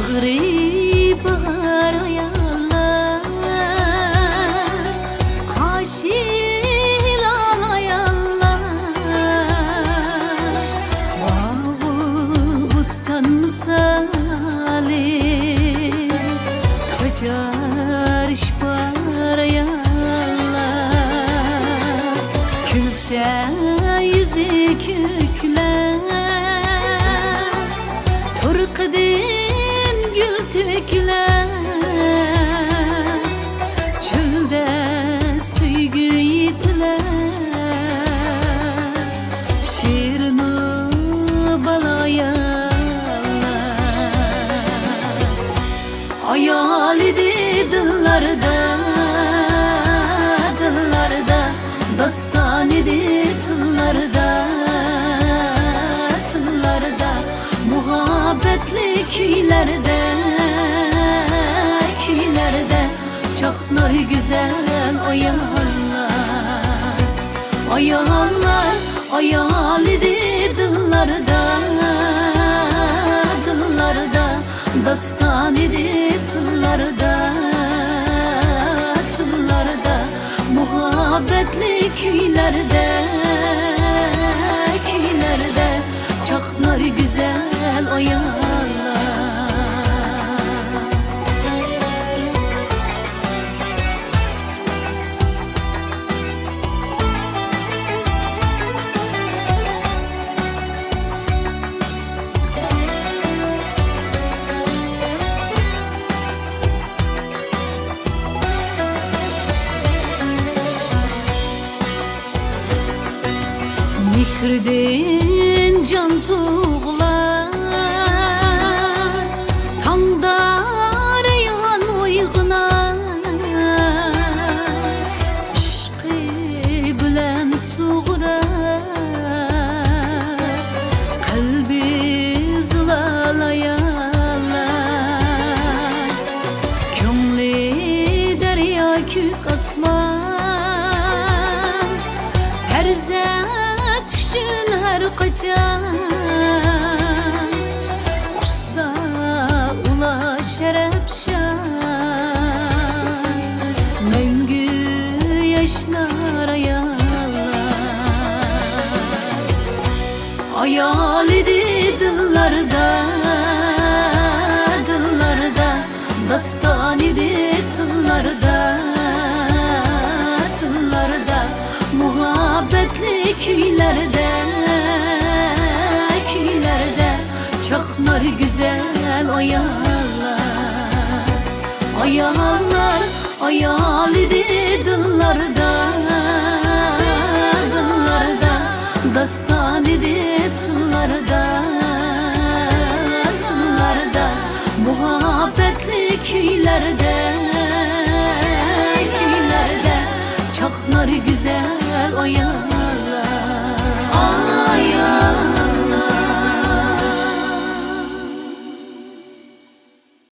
Bağrı bahar ayarlar, aşil ağlayanlar. Vavu bustan misali, çacar işbar ayarlar. Külse yüzü kükler, turqidin gül töküler. Çölde süygü yitiler, şirini balayarlar. Ayal idi dillarda, dillarda, dastan idi tıllarda, tıllarda. Muhabbetli küylerde, küylerde çaknar güzel ayağlar. Ayağlar, ayal idi dillarda, dillarda, dastan idi tıllarda, tıllarda. Muhabbetli küylerde, küylerde çaknar güzel ayağlar. Mihridin can tuğlar, tangda reyhan uyg'unar. Ishqi bilan sug'urar, qalbi zulalayarlar. Ko'ngli daryo ko'k osmon, farzand üçün her qaçan. Ussa ula şerepşan, mengü yaşlar ayarlar. Ayal idi dillarda, dillarda, dastan idi tıllarda, tıllarda. Muhabbetli küylerde, küylerde çaknar güzel ayağlar. Ayağlar, ayal idi dillarda, dillarda, dastan idi tıllarda, tıllarda. Muhabbetli küylerde, küylerde çaknar güzel ayağlar.